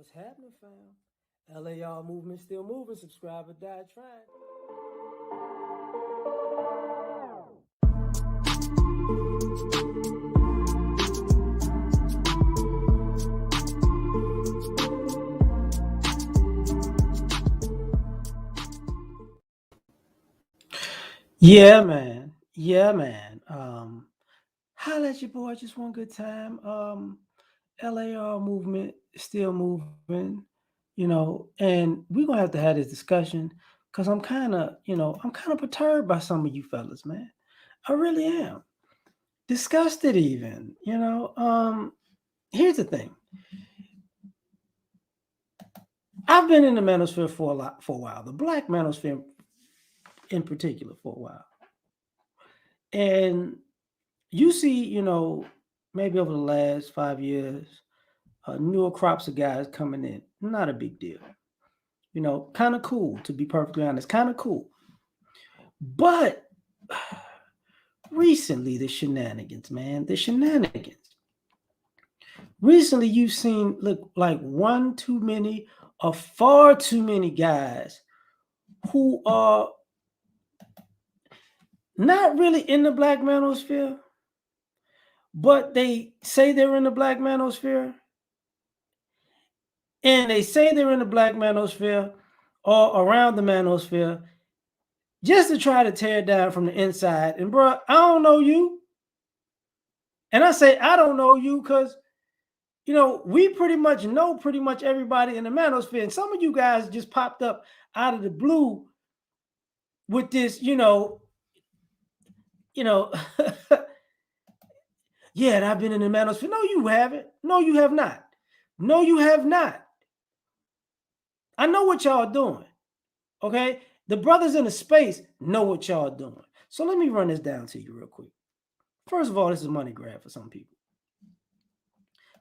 What's happening, fam? L.A.R. movement still moving. Subscribe or die trying. Yeah, man. Yeah, man. Holla at your boy. Just one good time. L.A.R. movement still moving, and we're gonna have to have this discussion because I'm kind of perturbed by some of you fellas, man. I really am. Disgusted even. Here's the thing. I've been in the manosphere for a while, the black manosphere in particular for a while. And you see, maybe over the last 5 years, newer crops of guys coming in. Not a big deal. Kind of cool, to be perfectly honest. Kind of cool. But recently, the shenanigans, man. The shenanigans. Recently, you've seen, look, like one too many or far too many guys who are not really in the black manosphere, but they say they're in the black manosphere. And they say they're in the black manosphere or around the manosphere just to try to tear it down from the inside. And bro, I don't know you. And I say I don't know you because we pretty much know pretty much everybody in the manosphere. And some of you guys just popped up out of the blue with this, yeah, and I've been in the manosphere. No, you haven't. No, you have not. No, you have not. I know what y'all doing. Okay? The brothers in the space know what y'all doing. So let me run this down to you real quick. First of all, this is a money grab for some people.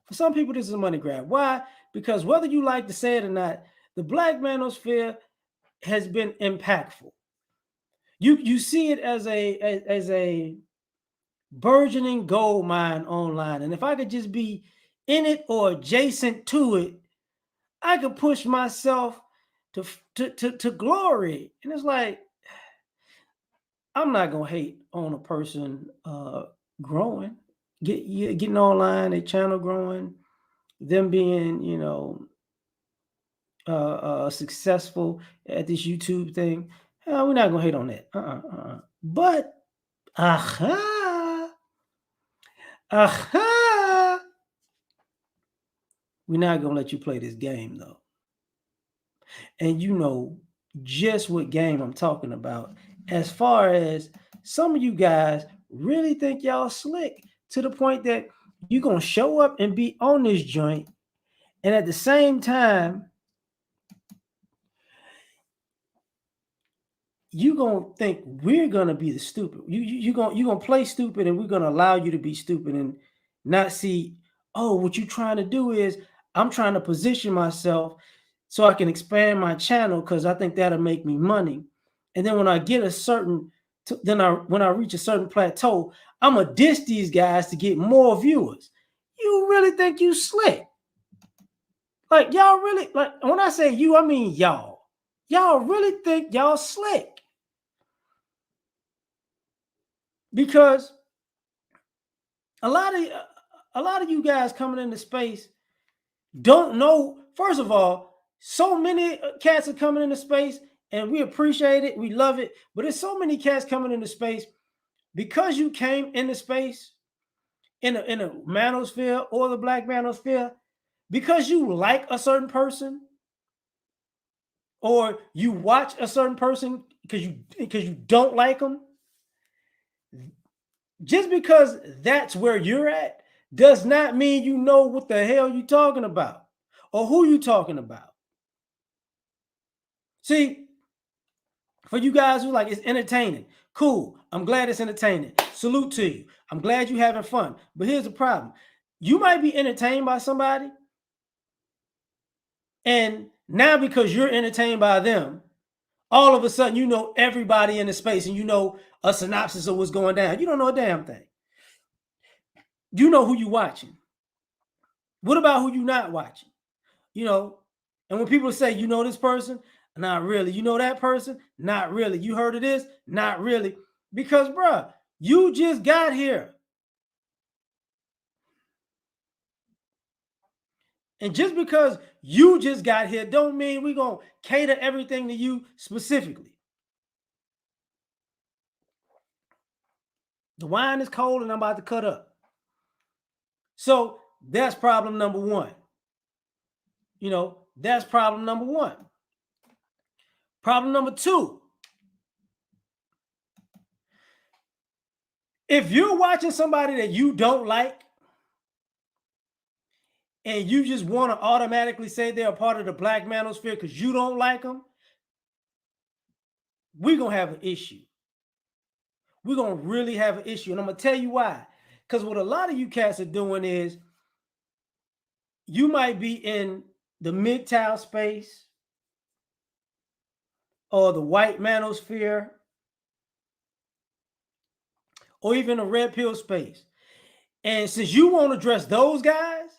For some people, this is a money grab. Why? Because whether you like to say it or not, the black manosphere has been impactful. You see it as a burgeoning gold mine online. And if I could just be in it or adjacent to it, I could push myself to glory. And it's like, I'm not gonna hate on a person growing, getting online, a channel growing, them being, successful at this YouTube thing. We're not gonna hate on that. But we're not gonna let you play this game though. And you know just what game I'm talking about. As far as some of you guys really think y'all slick to the point that you're gonna show up and be on this joint, and at the same time, you're gonna think we're gonna be the stupid. You're gonna play stupid, and we're gonna allow you to be stupid and not see, oh, what you're trying to do is I'm trying to position myself so I can expand my channel because I think that'll make me money. And then when I get when I reach a certain plateau, I'm gonna diss these guys to get more viewers. You really think you slick? Like y'all really, like when I say you, I mean y'all. Y'all really think y'all slick? Because a lot of you guys coming into space don't know. First of all, so many cats are coming into space, and we appreciate it, we love it. But there's so many cats coming into space because you came into space in a manosphere or the black manosphere because you like a certain person, or you watch a certain person because you don't like them. Just because that's where you're at does not mean you know what the hell you're talking about or who you're talking about. See, for you guys who like it's entertaining, cool. I'm glad it's entertaining. Salute to you. I'm glad you're having fun. But here's the problem. You might be entertained by somebody, and now because you're entertained by them, all of a sudden you know everybody in the space and you know a synopsis of what's going down. You don't know a damn thing. You know who you watching. What about who you not watching? you know, and when people say, you know this person, not really. You know that person, not really. You heard of this, not really. Because, bruh, you just got here. And just because you just got here don't mean we're going to cater everything to you specifically. The wine is cold and I'm about to cut up. So that's problem number one. You know, that's problem number one. Problem number two. If you're watching somebody that you don't like and you just want to automatically say they're a part of the Black Manosphere because you don't like them, we're going to have an issue. We're going to really have an issue. And I'm going to tell you why. Because what a lot of you cats are doing is you might be in the MGTOW space or the white manosphere or even the red pill space. And since you won't address those guys,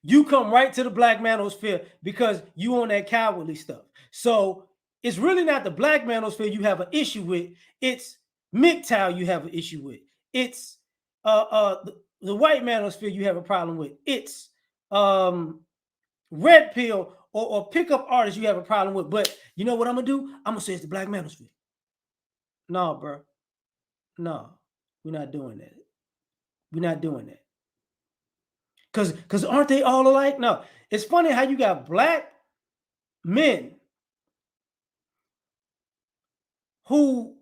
you come right to the Black manosphere because you on that cowardly stuff. So it's really not the Black manosphere you have an issue with. It's MGTOW you have an issue with. It's the white manosphere you have a problem with. It's red pill or pickup artists you have a problem with. But you know what I'm gonna do? I'm gonna say it's the Black manosphere. No, bro. No, we're not doing that. We're not doing that. Because aren't they all alike? No. It's funny how you got black men who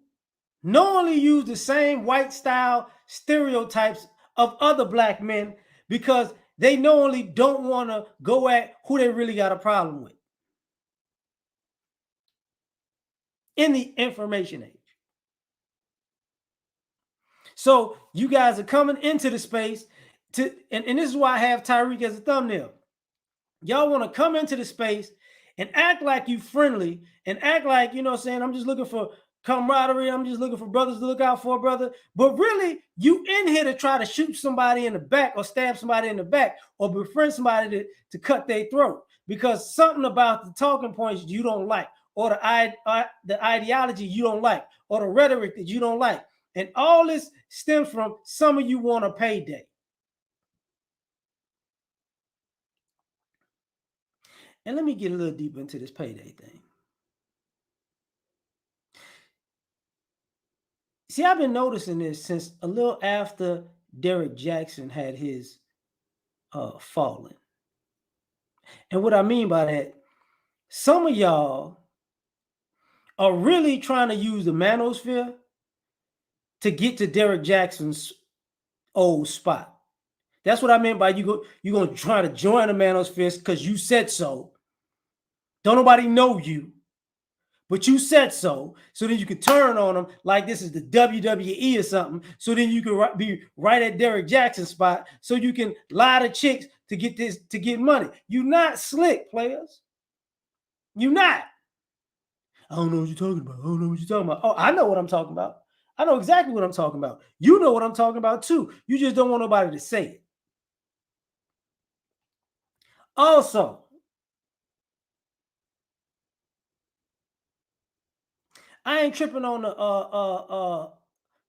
knowingly use the same white style stereotypes of other black men because they knowingly don't want to go at who they really got a problem with in the information age. So you guys are coming into the space to, and this is why I have Tyreek as a thumbnail. Y'all want to come into the space and act like you friendly and act like, you know what I'm saying, I'm just looking for camaraderie. I'm just looking for brothers to look out for, brother. But really, you in here to try to shoot somebody in the back or stab somebody in the back or befriend somebody to cut their throat because something about the talking points you don't like or the ideology you don't like or the rhetoric that you don't like. And all this stems from some of you want a payday. And let me get a little deeper into this payday thing. See, I've been noticing this since a little after Derek Jackson had his falling. And what I mean by that, some of y'all are really trying to use the manosphere to get to Derek Jackson's old spot. That's what I meant by you're going to try to join the manosphere because you said so. Don't nobody know you. But you said so then you could turn on them like this is the WWE or something. So then you can be right at Derek Jackson's spot so you can lie to chicks to get money. You not slick, players. You not. I don't know what you're talking about. I don't know what you're talking about. Oh, I know what I'm talking about. I know exactly what I'm talking about. You know what I'm talking about too. You just don't want nobody to say it. Also, I ain't tripping on the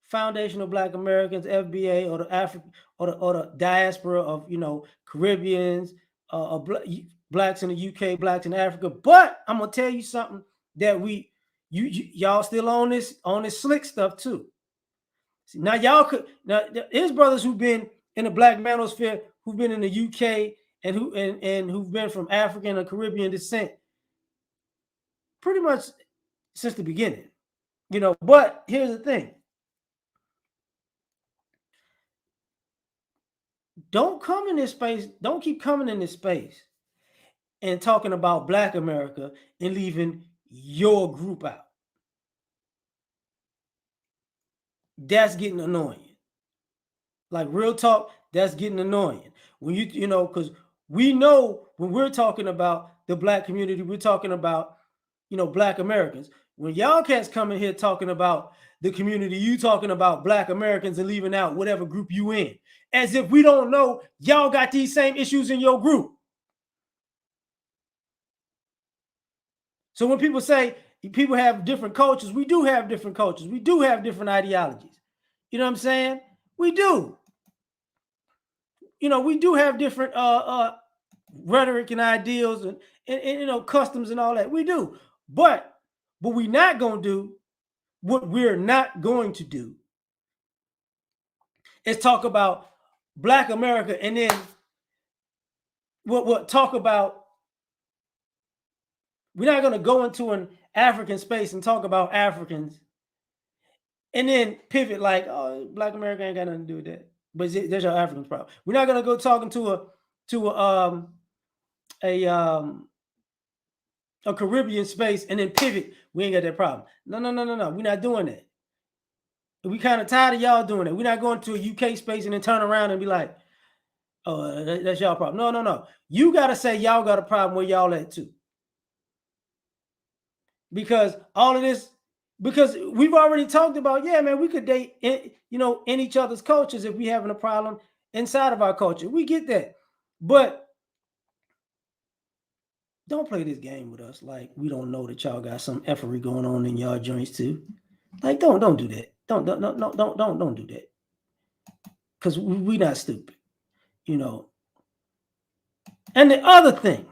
Foundation of Black Americans, FBA, or the African or the diaspora of Caribbeans, blacks in the UK, blacks in Africa. But I'm gonna tell you something that y'all still on this slick stuff too. See, now there's brothers who've been in the Black manosphere, who've been in the UK, and who've been from African or Caribbean descent, pretty much since the beginning. But here's the thing. Don't come in this space. Don't keep coming in this space and talking about Black America and leaving your group out. That's getting annoying. Like real talk, that's getting annoying. When because we know when we're talking about the Black community, we're talking about, Black Americans. When y'all cats come in here talking about the community, you talking about Black Americans and leaving out whatever group you in. As if we don't know y'all got these same issues in your group. So when people say people have different cultures, we do have different cultures. We do have different ideologies. You know what I'm saying? We do. We do have different rhetoric and ideals and customs and all that. We do. But we're not going to do, what we're not going to do is talk about Black America and then what talk about, we're not going to go into an African space and talk about Africans and then pivot like, oh, Black America ain't got nothing to do with that. But there's your Africans problem. We're not going to go talking to a Caribbean space and then pivot. We ain't got that problem. No. We're not doing that. We kind of tired of y'all doing it. We're not going to a UK space and then turn around and be like, oh, that's y'all problem. No. You got to say y'all got a problem where y'all at too. Because all of this, because we've already talked about, yeah, man, we could date in each other's cultures if we having a problem inside of our culture. We get that. But don't play this game with us like we don't know that y'all got some effery going on in y'all joints too. Like, don't do that. Don't do that. Because we not stupid, And the other thing,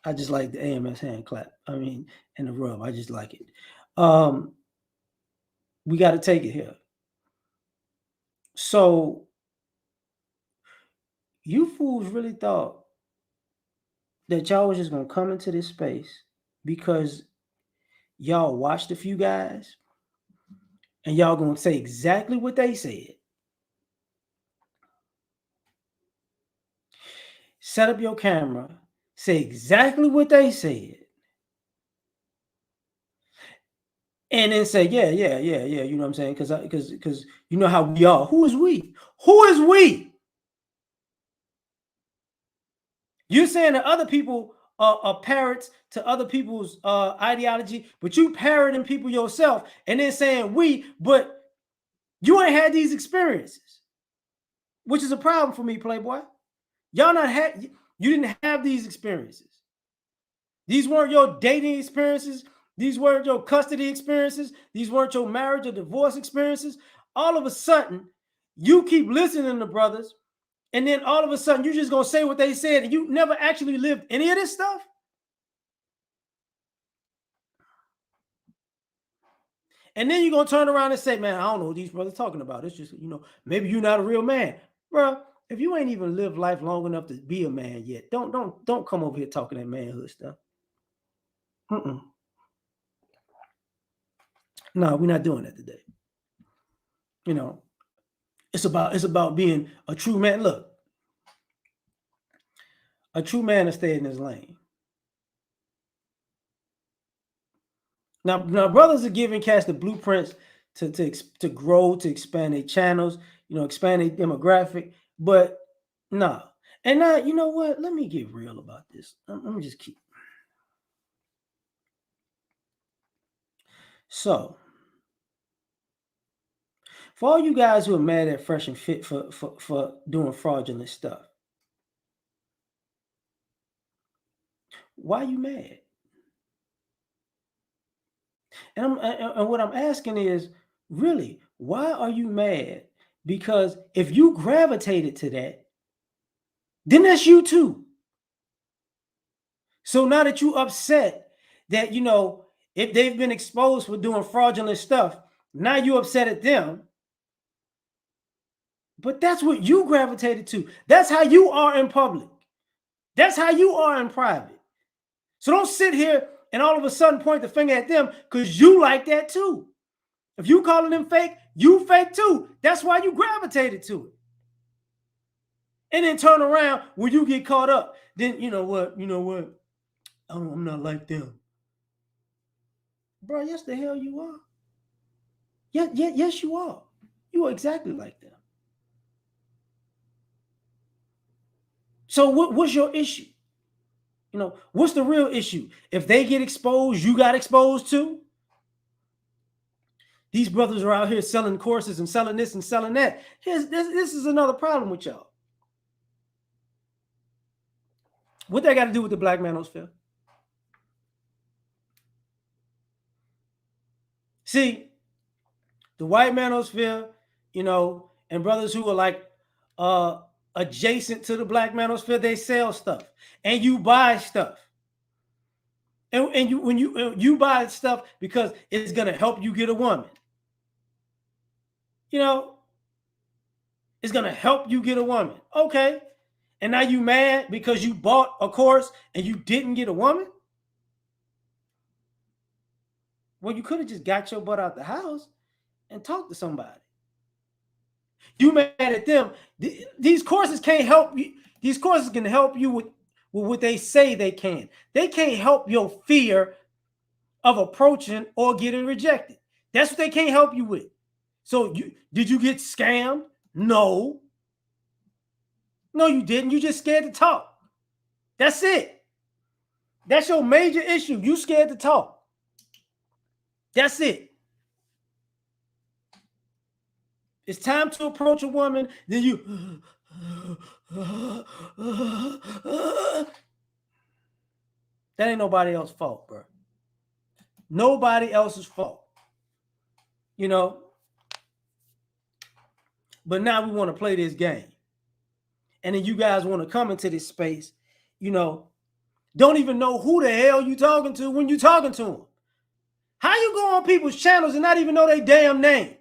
I just like the AMS hand clap. I mean, and the rub. I just like it. We got to take it here. So you fools really thought that y'all was just going to come into this space because y'all watched a few guys and y'all going to say exactly what they said. Set up your camera, say exactly what they said. And then say, yeah, you know what I'm saying? Because you know how we are. Who is we? Who is we? You're saying that other people are parrots to other people's ideology, but you parroting people yourself and then saying we, but you ain't had these experiences, which is a problem for me, Playboy. You didn't have these experiences. These weren't your dating experiences. These weren't your custody experiences. These weren't your marriage or divorce experiences. All of a sudden, you keep listening to brothers, and then all of a sudden, you're just going to say what they said, and you never actually lived any of this stuff? And then you're going to turn around and say, man, I don't know what these brothers talking about. It's just, maybe you're not a real man. Bro, if you ain't even lived life long enough to be a man yet, don't come over here talking that manhood stuff. No, we're not doing that today. It's about being a true man. Look, a true man will stay in his lane. Now brothers are giving cats the blueprints to grow, to expand their channels, expand their demographic. But no. And now, you know what? Let me get real about this. Let me just keep. So, for all you guys who are mad at Fresh and Fit for doing fraudulent stuff, why are you mad? And what I'm asking is, really, why are you mad? Because if you gravitated to that, then that's you too. So now that you upset that, if they've been exposed for doing fraudulent stuff, now you upset at them. But that's what you gravitated to. That's how you are in public. That's how you are in private. So don't sit here and all of a sudden point the finger at them because you like that too. If you calling them fake, you fake too. That's why you gravitated to it. And then turn around when you get caught up. Then you know what? I'm not like them. Bro, yes the hell you are. Yes you are. You are exactly like them. So what's your issue? What's the real issue? If they get exposed, you got exposed too? These brothers are out here selling courses and selling this and selling that. This is another problem with y'all. What they got to do with the black manosphere? See, the white manosphere, you know, and brothers who are like adjacent to the black manosphere, they sell stuff and you buy stuff. And you when you buy stuff because it's gonna help you get a woman. You know, it's gonna help you get a woman. Okay. And now you mad because you bought a course and you didn't get a woman? Well, you could have just got your butt out the house and talked to somebody. You mad at them. These courses can't help you. These courses can help you with what they say they can. They can't help your fear of approaching or getting rejected. That's what they can't help you with. So did you get scammed? No. No, you didn't. You just scared to talk. That's it. That's your major issue. You scared to talk. That's it. It's time to approach a woman, then you that ain't nobody else's fault, bro. Nobody else's fault. You know? But now we want to play this game. And then you guys want to come into this space, you know, don't even know who the hell you talking to when you talking to them. How you go on people's channels and not even know their damn name?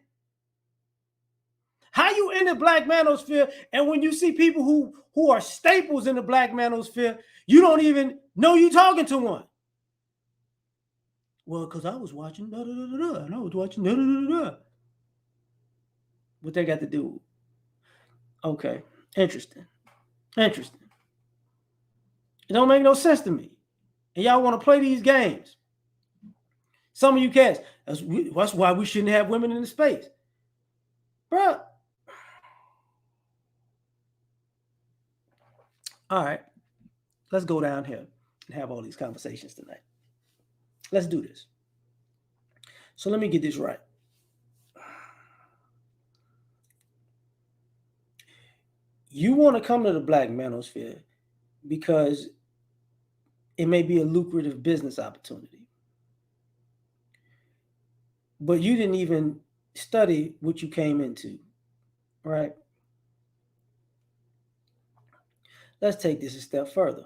How you in the black manosphere and when you see people who are staples in the black manosphere, you don't even know you talking to one? Well, because I was watching da-da-da-da-da, and I was watching da-da-da-da-da. What they got to do? Okay, interesting. Interesting. It don't make no sense to me. And y'all want to play these games. Some of you cats, that's why we shouldn't have women in the space. Bruh. All right. Let's go down here and have all these conversations tonight. Let's do this. So let me get this right. You want to come to the black manosphere because it may be a lucrative business opportunity. But you didn't even study what you came into, right? Let's take this a step further.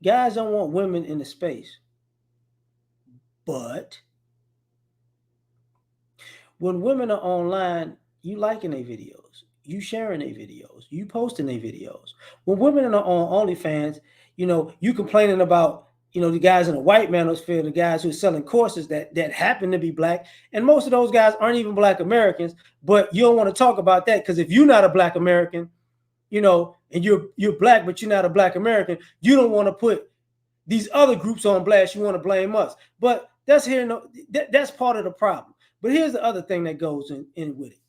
Guys don't want women in the space. But when women are online, you liking their videos, you sharing their videos, you posting their videos. When women are on OnlyFans, you know, you complaining about, you know, the guys in the white manosphere, the guys who are selling courses that happen to be black. And most of those guys aren't even black Americans, but you don't want to talk about that because if you're not a black American, you know, and you're black, but you're not a black American, you don't want to put these other groups on blast. You want to blame us. But that's that's part of the problem. But here's the other thing that goes in with it.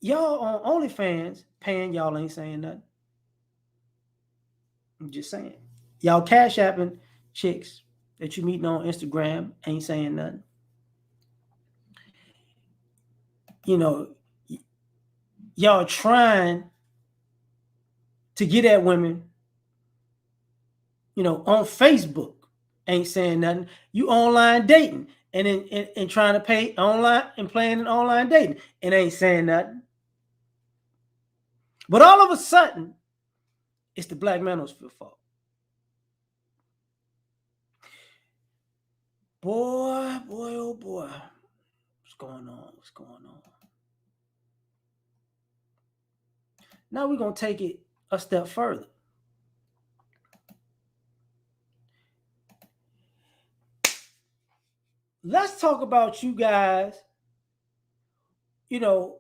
Y'all on OnlyFans paying, y'all ain't saying nothing. I'm just saying. Y'all cash apping chicks that you meeting on Instagram ain't saying nothing. You know, y'all trying to get at women, you know, on Facebook ain't saying nothing. You online dating and trying to pay online and playing an online dating and ain't saying nothing. But all of a sudden, it's the black manosphere fault. Boy, oh boy. What's going on? What's going on? Now we're going to take it a step further. Let's talk about you guys, you know,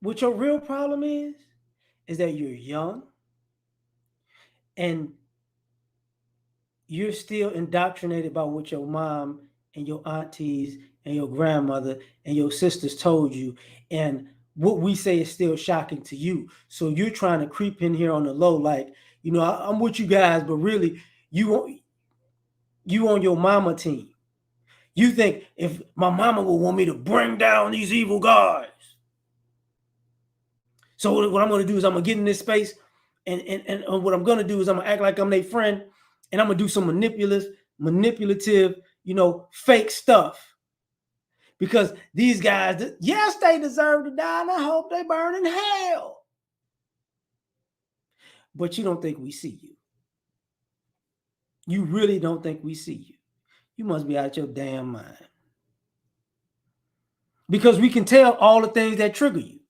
what your real problem is that you're young and you're still indoctrinated by what your mom and your aunties and your grandmother and your sisters told you. And what we say is still shocking to you. So you're trying to creep in here on the low, like, you know, I'm with you guys, but really you on your mama team. You think if my mama will want me to bring down these evil guys. So what I'm going to do is I'm going to get in this space, and what I'm going to do is I'm going to act like I'm their friend, and I'm going to do some manipulative, fake stuff. Because these guys, yes, they deserve to die, and I hope they burn in hell. But you don't think we see you. You really don't think we see you. You must be out your damn mind. Because we can tell all the things that trigger you.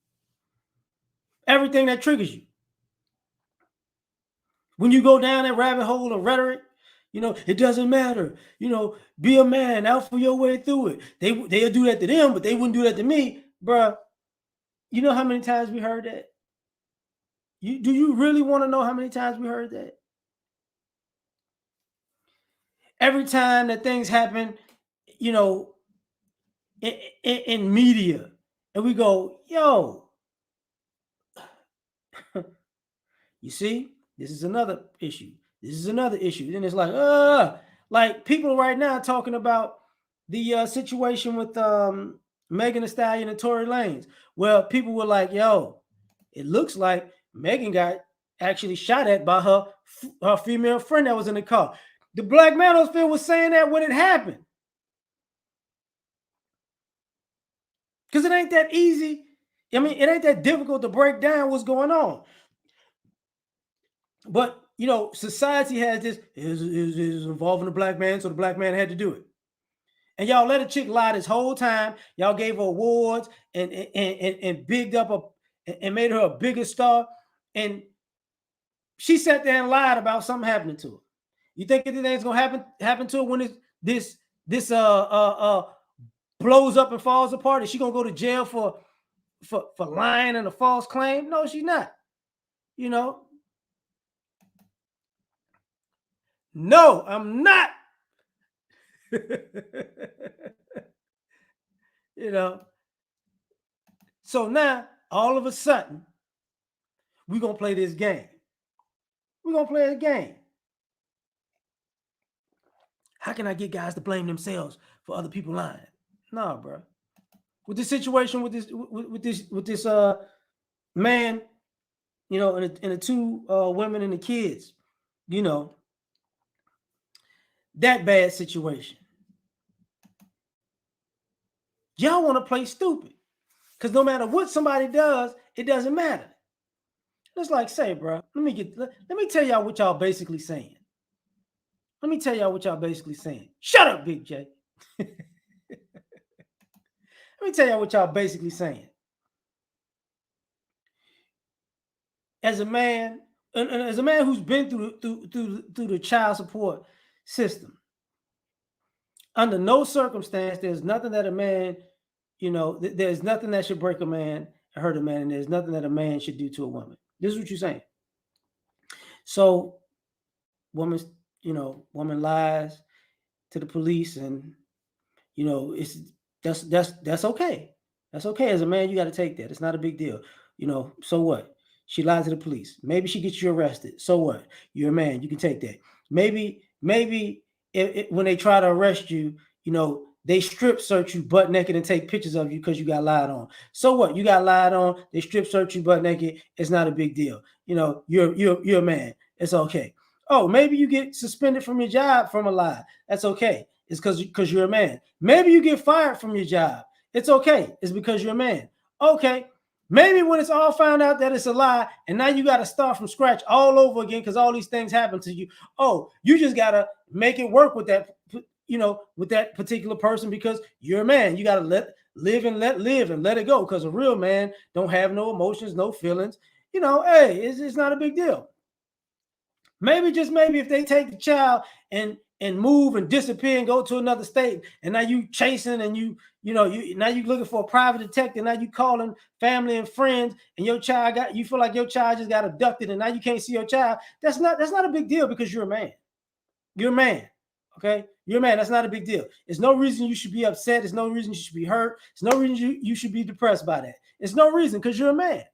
Everything that triggers you. When you go down that rabbit hole of rhetoric, it doesn't matter. Be a man, out for your way through it. They'll do that to them, but they wouldn't do that to me. Bruh, you know how many times we heard that? Do you really want to know how many times we heard that? Every time that things happen, in media, and we go, yo, you see, this is another issue. This is another issue. Then it's like people right now talking about the situation with Megan Thee Stallion and Tory Lanez. Well, people were like, yo, it looks like Megan got actually shot at by her female friend that was in the car. The Black Manosphere was saying that when it happened. Because it ain't that easy. I mean, it ain't that difficult to break down what's going on. But, society has this, is involving the black man, so the black man had to do it. And y'all let a chick lie this whole time. Y'all gave her awards and bigged up and made her a bigger star. And she sat there and lied about something happening to her. You think anything's gonna happen to her when this blows up and falls apart? Is she gonna go to jail for lying and a false claim? No, she's not. No, I'm not. So now all of a sudden we're gonna play this game. We're gonna play a game. How can I get guys to blame themselves for other people lying? Nah, bro. With this situation with this man, and the two women and the kids, that bad situation. Y'all want to play stupid. Because no matter what somebody does, it doesn't matter. It's like, say, bro, let me tell y'all what y'all basically saying. Let me tell y'all what y'all basically saying. Shut up, Big J. Let me tell y'all what y'all basically saying. As a man, and as a man who's been through the child support system, under no circumstance, there's nothing that a man, there's nothing that should break a man and hurt a man, and there's nothing that a man should do to a woman. This is what you're saying. So, woman lies to the police, and that's okay. That's okay. As a man, you got to take that. It's not a big deal. So what? She lied to the police. Maybe she gets you arrested. So what? You're a man. You can take that. Maybe when they try to arrest you, they strip search you butt naked and take pictures of you because you got lied on. So what? You got lied on. They strip search you butt naked. It's not a big deal. You're a man. It's okay. Oh, maybe you get suspended from your job from a lie. That's okay. It's because you're a man. Maybe you get fired from your job. It's okay. It's because you're a man. Okay. Maybe when it's all found out that it's a lie, and now you got to start from scratch all over again because all these things happen to you. Oh, you just got to make it work with that, with that particular person because you're a man. You got to let live and let it go because a real man don't have no emotions, no feelings. Hey, it's not a big deal. Maybe, just maybe, if they take the child and move and disappear and go to another state, and now you chasing and now you looking for a private detective, now you calling family and friends, and you feel like your child just got abducted, and now you can't see your child. That's not a big deal because you're a man. You're a man. Okay, you're a man. That's not a big deal. There's no reason you should be upset. There's no reason you should be hurt. There's no reason you should be depressed by that. There's no reason because you're a man.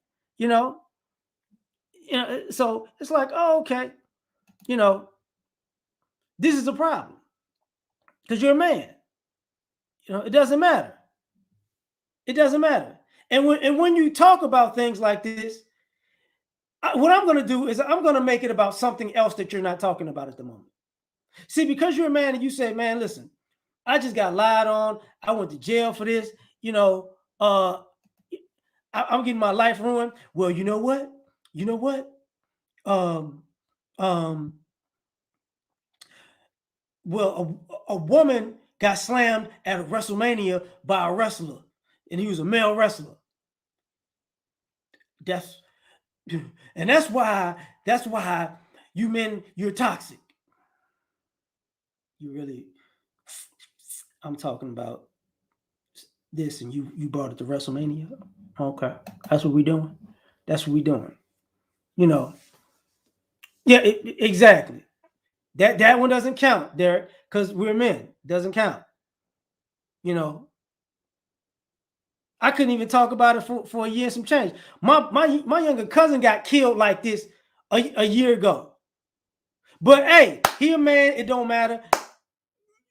So it's like, oh, okay. This is a problem because you're a man. It doesn't matter. It doesn't matter. And when you talk about things like this, what I'm going to do is I'm going to make it about something else that you're not talking about at the moment. See, because you're a man and you say, man, listen, I just got lied on. I went to jail for this. You know, I'm getting my life ruined. Well, you know what? You know what? Um, um, well, a woman got slammed at a WrestleMania by a wrestler, and he was a male wrestler. That's and that's why you men, you're toxic. You really, I'm talking about this, and you brought it to WrestleMania. Okay, that's what we doing. That's what we doing. You know, yeah, exactly. That one doesn't count, Derek, because we're men. Doesn't count. You know, I couldn't even talk about it for a year and some change. My younger cousin got killed like this a year ago. But hey, he a man. It don't matter.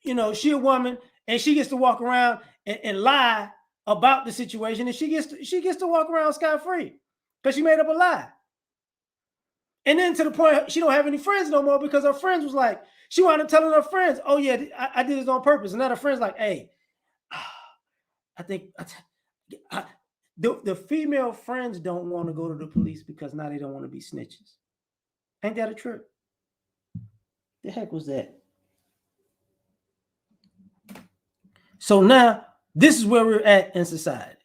You know, she a woman, and she gets to walk around and lie about the situation, and she gets to walk around scot free because she made up a lie. And then to the point she don't have any friends no more because her friends was like, she wound up telling her friends, "Oh yeah, I did this on purpose." And now her friends like, "Hey, I think the female friends don't want to go to the police because now they don't want to be snitches." Ain't that a trip? The heck was that? So now this is where we're at in society.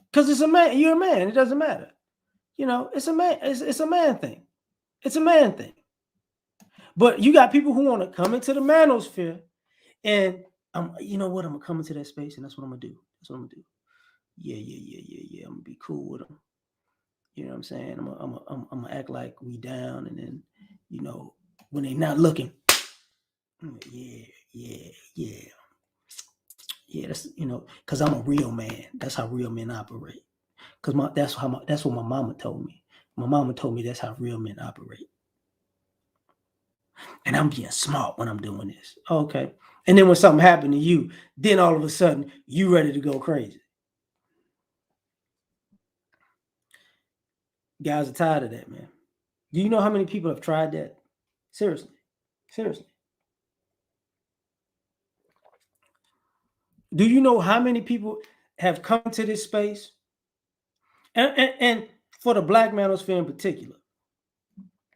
Because it's a man, you're a man. It doesn't matter. You know, it's a man. It's a man thing. It's a man thing. But you got people who want to come into the manosphere, and you know what? I'm gonna come into that space, and that's what I'm gonna do. That's what I'm gonna do. Yeah. I'm gonna be cool with them. You know what I'm saying? I'm gonna act like we down, and then, you know, when they not looking, yeah. That's, you know, because I'm a real man. That's how real men operate. Because that's what my mama told me. My mama told me that's how real men operate. And I'm being smart when I'm doing this. Okay. And then when something happened to you, then all of a sudden you ready to go crazy. Guys are tired of that, man. Do you know how many people have tried that? Seriously. Seriously. Do you know how many people have come to this space? And for the Black manosphere in particular.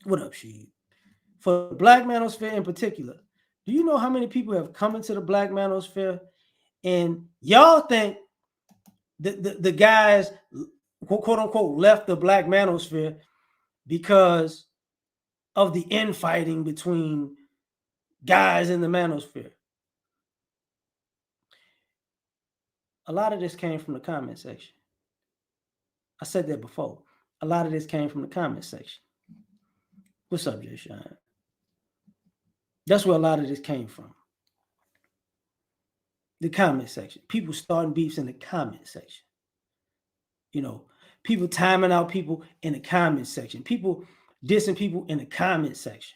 What up, Sheed? For the Black manosphere in particular, do you know how many people have come into the Black manosphere and y'all think the guys, quote unquote, left the Black manosphere because of the infighting between guys in the manosphere? A lot of this came from the comment section. I said that before. A lot of this came from the comment section. What's up, Jay Shine? That's where a lot of this came from. The comment section. People starting beefs in the comment section. You know, people timing out people in the comment section. People dissing people in the comment section.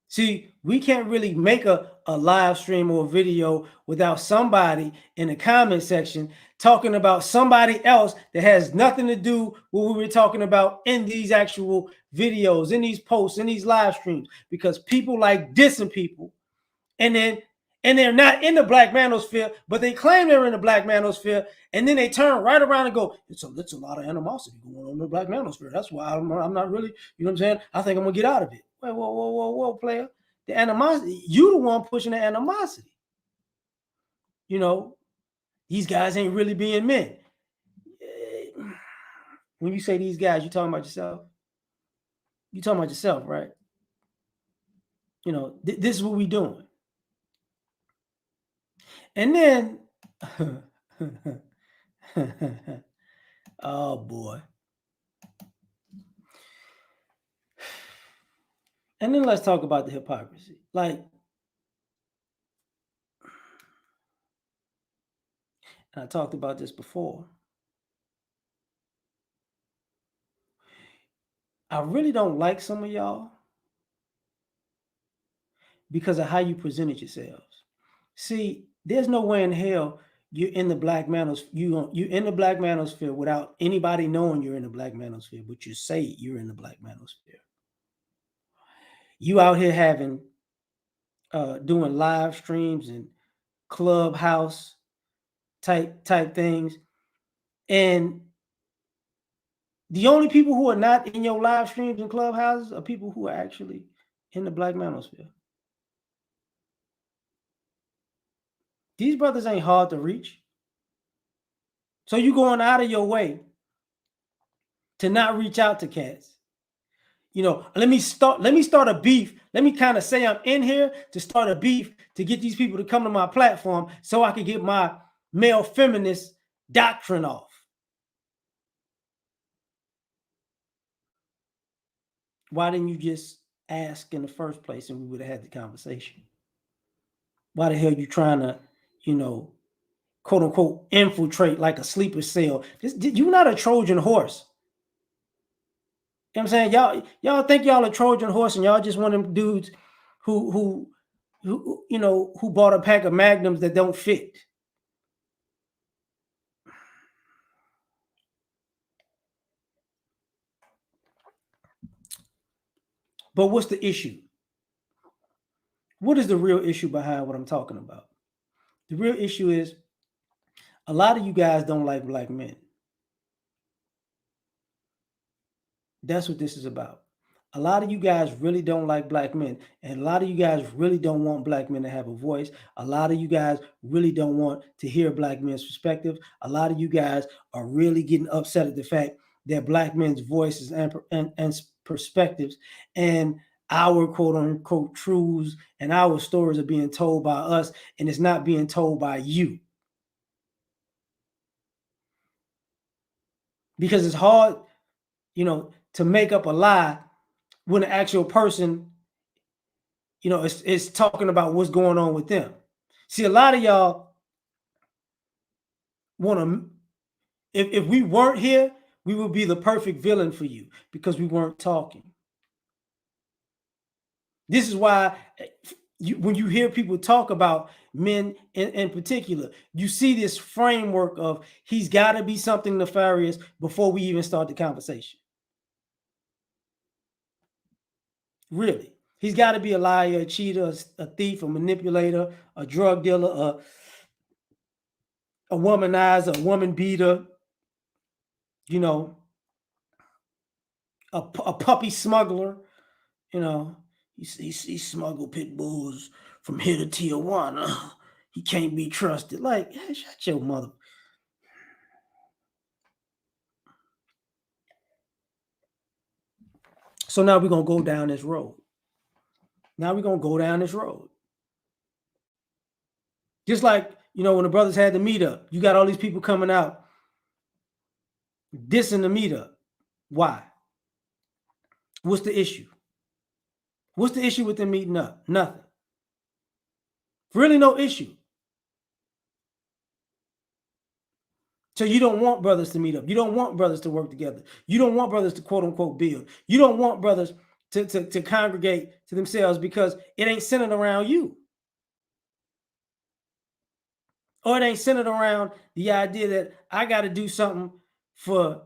See, we can't really make a live stream or a video without somebody in the comment section talking about somebody else that has nothing to do with what we were talking about in these actual videos, in these posts, in these live streams, because people like dissing people, and they're not in the Black manosphere, but they claim they're in the Black manosphere, and then they turn right around and go, it's a lot of animosity going on in the Black manosphere. That's why I'm not really, you know what I'm saying? I think I'm gonna get out of it. Wait, whoa, player. The animosity, you the one pushing the animosity. You know, these guys ain't really being men. When you say these guys, you talking about yourself? You talking about yourself, right? You know, this is what we doing. And then oh boy. And then let's talk about the hypocrisy. Like, and I talked about this before. I really don't like some of y'all because of how you presented yourselves. See, There's no way in hell you're in the black manosphere. You're in the black manosphere without anybody knowing you're in the black manosphere, but you say you're in the black manosphere. You out here having doing live streams and clubhouse type things, and the only people who are not in your live streams and clubhouses are people who are actually in the black manosphere. These brothers ain't hard to reach. So you going out of your way to not reach out to cats. Let me start a beef. Let me kind of say I'm in here to start a beef to get these people to come to my platform so I can get my male feminist doctrine off. Why didn't you just ask in the first place and we would have had the conversation? Why the hell are you trying to, quote unquote, infiltrate like a sleeper cell? You're not a Trojan horse. You know what I'm saying? Y'all think y'all a Trojan horse and y'all just one of them dudes who bought a pack of magnums that don't fit. But what's the issue? What is the real issue behind what I'm talking about? The real issue is a lot of you guys don't like black men. That's what this is about. A lot of you guys really don't like black men. And a lot of you guys really don't want black men to have a voice. A lot of you guys really don't want to hear black men's perspective. A lot of you guys are really getting upset at the fact that black men's voices and perspectives and our quote unquote truths and our stories are being told by us, and it's not being told by you. Because it's hard, to make up a lie when the actual person, it's talking about what's going on with them. See, a lot of y'all want to, if we weren't here, we would be the perfect villain for you because we weren't talking. This is why when you hear people talk about men in particular, you see this framework of he's got to be something nefarious before we even start the conversation. Really. He's got to be a liar, a cheater, a thief, a manipulator, a drug dealer, a womanizer, a woman beater, a puppy smuggler. He smuggled pit bulls from here to Tijuana. He can't be trusted. Like, shut your mother. So now we're going to go down this road. Just like, when the brothers had the meetup, you got all these people coming out dissing the meetup. Why? What's the issue? What's the issue with them meeting up? Nothing. Really no issue. So you don't want brothers to meet up. You don't want brothers to work together. You don't want brothers to quote unquote build. You don't want brothers to congregate to themselves because it ain't centered around you. Or it ain't centered around the idea that I got to do something for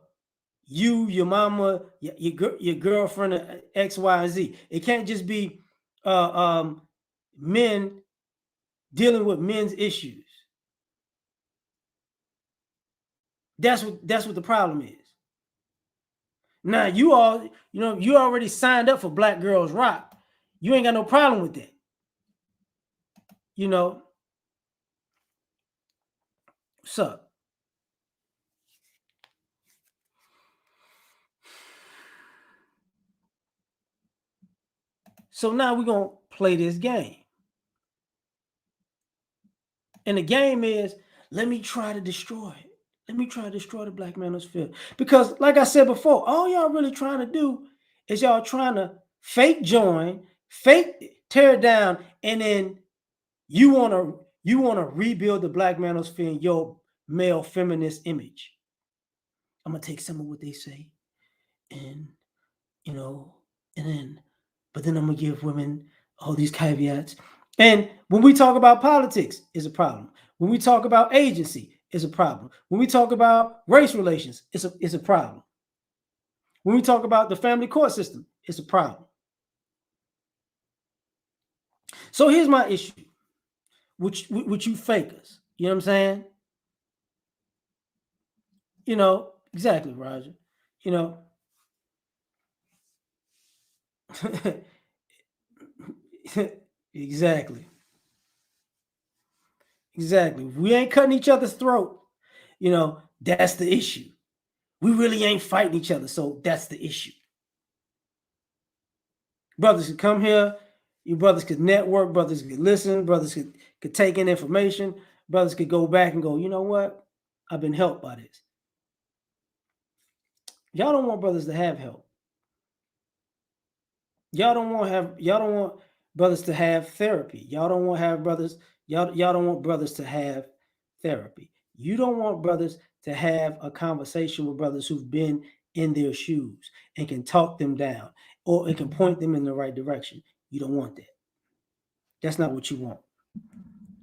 you, your mama, your girlfriend, X, Y, and Z. It can't just be men dealing with men's issues. That's what the problem is. Now you already signed up for Black Girls Rock. You ain't got no problem with that. What's up? So now we're going to play this game. And the game is, let me try to destroy it. Let me try to destroy the Black Manosphere. Because like I said before, all y'all really trying to do is y'all trying to fake join, fake tear down, and then you want to rebuild the Black Manosphere in your male feminist image. I'm going to take some of what they say and, but then I'm going to give women all these caveats And when we talk about politics, is a problem. When we talk about agency, is a problem. When we talk about race relations, it's a problem. When we talk about the family court system, it's a problem. So here's my issue, which you fakers. You know what I'm saying? You know, exactly, Roger. You know, exactly. Exactly. If we ain't cutting each other's throat, you know, that's the issue. We really ain't fighting each other, so that's the issue. Brothers could come here, you brothers could network, brothers could listen, brothers could take in information, brothers could go back and go, you know what? I've been helped by this. Y'all don't want brothers to have help. Y'all don't want brothers to have therapy. Y'all don't want to have brothers, y'all don't want brothers to have therapy. You don't want brothers to have a conversation with brothers who've been in their shoes and can talk them down or it can point them in the right direction. You don't want that. That's not what you want.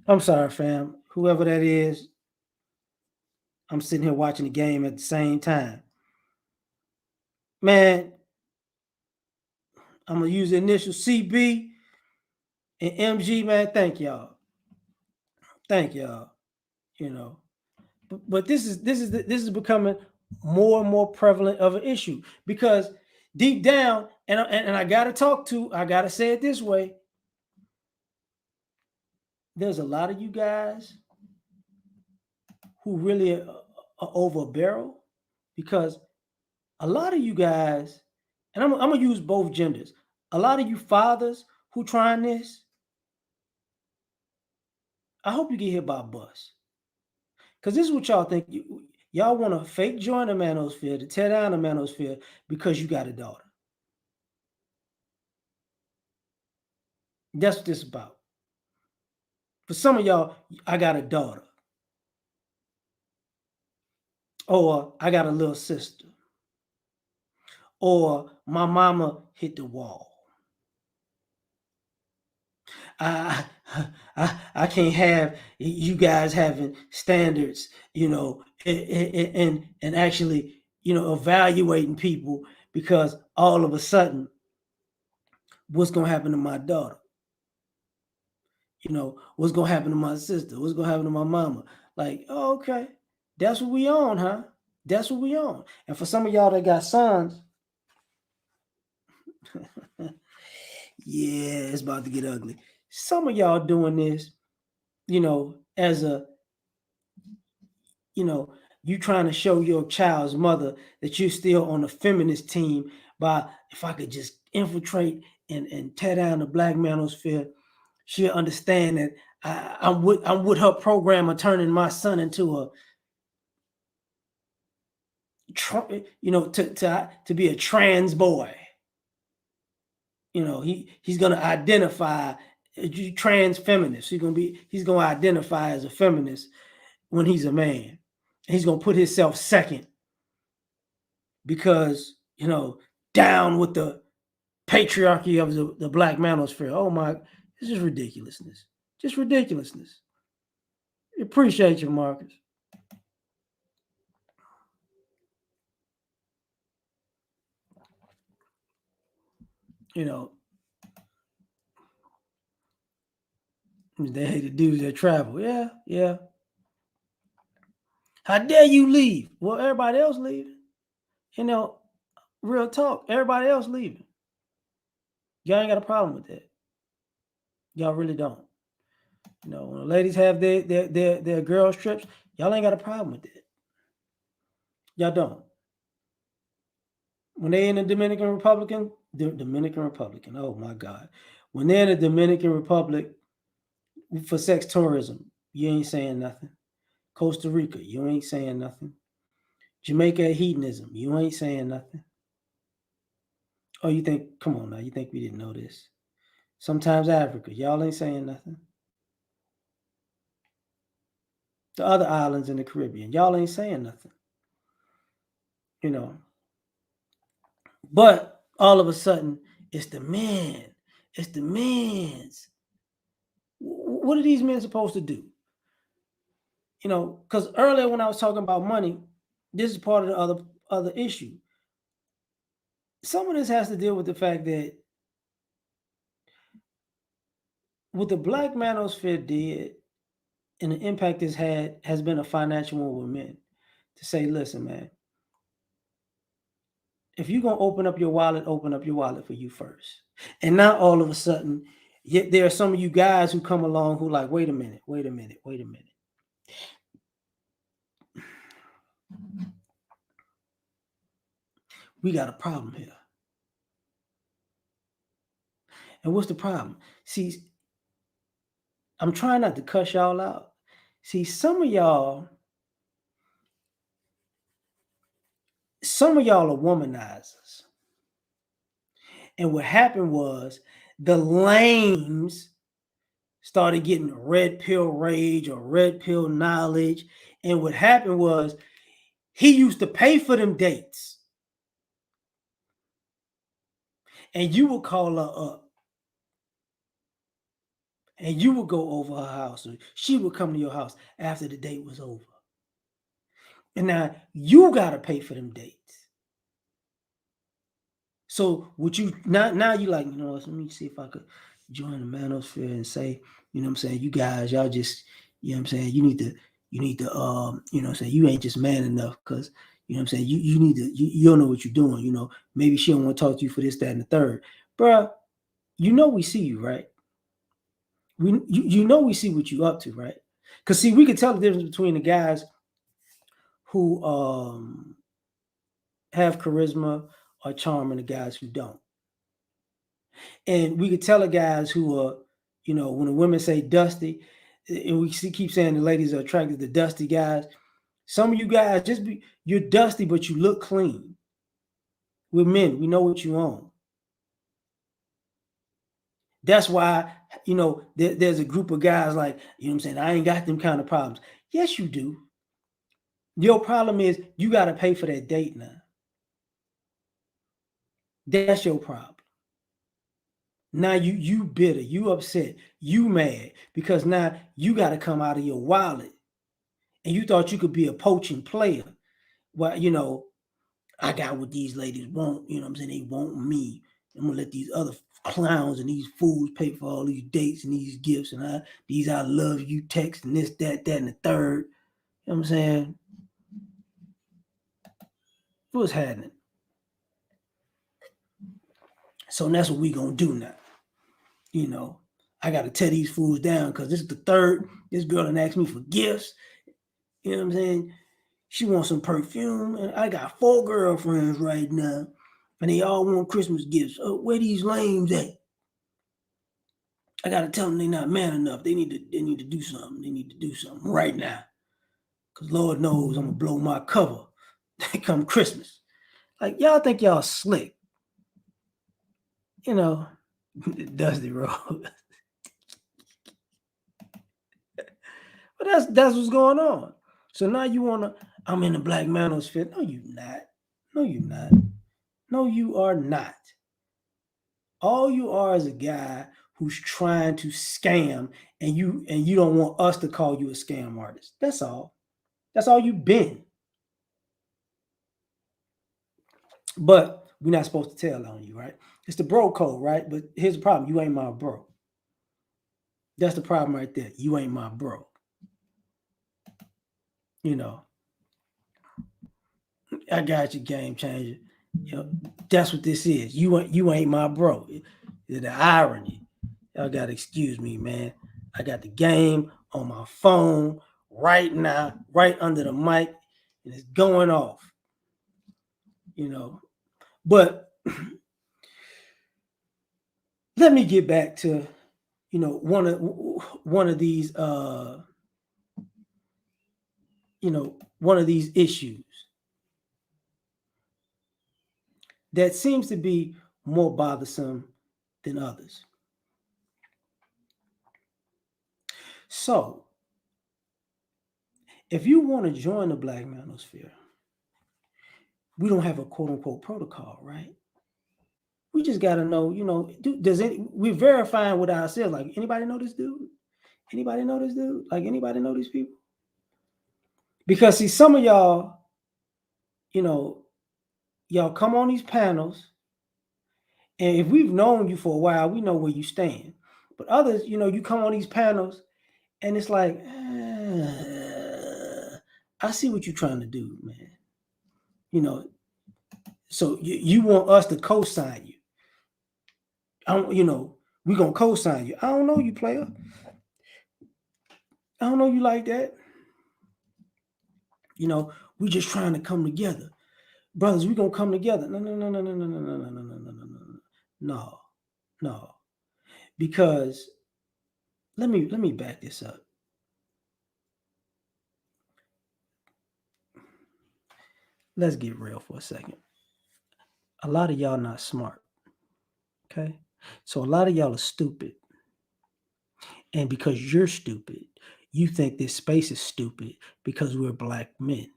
I'm sorry, fam. Whoever that is, I'm sitting here watching the game at the same time. Man, I'm gonna use the initial CB and MG, man. Thank y'all. Thank y'all. You know. But this is becoming more and more prevalent of an issue because deep down, and I gotta say it this way. There's a lot of you guys who really are over a barrel because a lot of you guys, and I'm gonna use both genders. A lot of you fathers who trying this, I hope you get hit by a bus. Because this is what y'all think. Y'all want to fake join the manosphere to tear down the manosphere because you got a daughter. That's what this is about. For some of y'all, I got a daughter. Or I got a little sister. Or my mama hit the wall. I, I can't have you guys having standards, you know, and actually, you know, evaluating people because all of a sudden, what's gonna happen to my daughter? You know, what's gonna happen to my sister? What's gonna happen to my mama? Like, oh, okay, that's what we on, huh? That's what we on. And for some of y'all that got sons, yeah, it's about to get ugly. Some of y'all doing this, you know, as a, you know, you trying to show your child's mother that you're still on the feminist team by if I could just infiltrate and tear down the black manosphere, she'll understand that I'm with her program of turning my son into a, you know, to be a trans boy. You know, he's gonna identify trans feminist. He's gonna identify as a feminist when he's a man. He's gonna put himself second because, you know, down with the patriarchy of the black manosphere. Oh my, this is ridiculousness. Just ridiculousness. Appreciate you, Marcus. You know, they hate the dudes that travel. Yeah, yeah. How dare you leave? Well, everybody else leaving. You know, real talk. Everybody else leaving. Y'all ain't got a problem with that. Y'all really don't. You know, when the ladies have their girls trips, y'all ain't got a problem with that. Y'all don't. When they in the Dominican Republican, oh my God. When they're in the Dominican Republic for sex tourism, you ain't saying nothing. Costa Rica, you ain't saying nothing. Jamaica hedonism, you ain't saying nothing. Oh, you think, come on now, you think we didn't know this? Sometimes Africa, y'all ain't saying nothing. The other islands in the Caribbean, y'all ain't saying nothing. You know, but all of a sudden, it's the men. It's the men's. what are these men supposed to do? You know, because earlier when I was talking about money, this is part of the other issue. Some of this has to deal with the fact that what the Black Manosphere did and the impact it's had has been a financial one with men to say, listen, man, if you're going to open up your wallet for you first. And now all of a sudden, yet there are some of you guys who come along who like, wait a minute. We got a problem here. And what's the problem? See, I'm trying not to cuss y'all out. See, some of y'all are womanizers. And what happened was the lames started getting red pill rage or red pill knowledge. And what happened was he used to pay for them dates. And you would call her up. And you would go over her house. Or she would come to your house after the date was over. And now you got to pay for them dates. So what you now you like, you know, let me see if I could join the Manosphere and say, you know what I'm saying, you guys, y'all just, you know what I'm saying, you need to, you know what I'm saying, you ain't just man enough because, you know what I'm saying, you need to, you don't know what you're doing, you know, maybe she don't want to talk to you for this, that, and the third. Bruh, you know we see you, right? You know we see what you up to, right? Because see, we can tell the difference between the guys who have charisma or charm and the guys who don't. And we could tell the guys who are, you know, when the women say dusty, and we keep saying the ladies are attracted to dusty guys. Some of you guys you're dusty, but you look clean. We're men, we know what you own. That's why, you know, there's a group of guys like, you know what I'm saying, I ain't got them kind of problems. Yes, you do. Your problem is you got to pay for that date now. That's your problem. Now you bitter, you upset, you mad because now you got to come out of your wallet. And you thought you could be a poaching player. Well, you know, I got what these ladies want. You know what I'm saying? They want me. I'm going to let these other clowns and these fools pay for all these dates and these gifts and these I love you texts and this, that, and the third. You know what I'm saying? What's happening? So that's what we going to do now. You know, I got to tear these fools down because this is the third. This girl done asked me for gifts. You know what I'm saying? She wants some perfume, and I got 4 girlfriends right now, and they all want Christmas gifts. Where these lames at? I gotta tell them they're not man enough. They need to do something. They need to do something right now, cause Lord knows I'm gonna blow my cover come Christmas. Like y'all think y'all slick, you know? Dusty Road. But that's what's going on. So now you wanna, I'm in the Black Manosphere. No, you not. No, you not. No, you are not. All you are is a guy who's trying to scam, and you don't want us to call you a scam artist. That's all. That's all you've been. But we're not supposed to tell on you, right? It's the bro code, right? But here's the problem: you ain't my bro. That's the problem right there. You ain't my bro. You know, I got you, game changer. You know, that's what this is. You ain't my bro. The irony. Y'all gotta excuse me, man. I got the game on my phone right now, right under the mic, and it's going off. You know, but let me get back to, you know, one of these you know, one of these issues that seems to be more bothersome than others. So, if you want to join the Black Manosphere, we don't have a quote unquote protocol, right? We just got to know, you know, we're verifying with ourselves. Like, anybody know this dude? Anybody know this dude? Like, anybody know these people? Because see, some of y'all, you know, y'all come on these panels, and if we've known you for a while, we know where you stand. But others, you know, you come on these panels, and it's like, I see what you're trying to do, man. You know, so you want us to co-sign you. I don't, you know, we gonna co-sign you. I don't know you, player. I don't know you like that. You know, we just trying to come together. Brothers, we gonna come together. No, no, no, no, no, no, no, no, no, no, no, no, no, no, no. Because let me back this up. Let's get real for a second. A lot of y'all not smart. Okay? So a lot of y'all are stupid. And because you're stupid, you think this space is stupid because we're black men.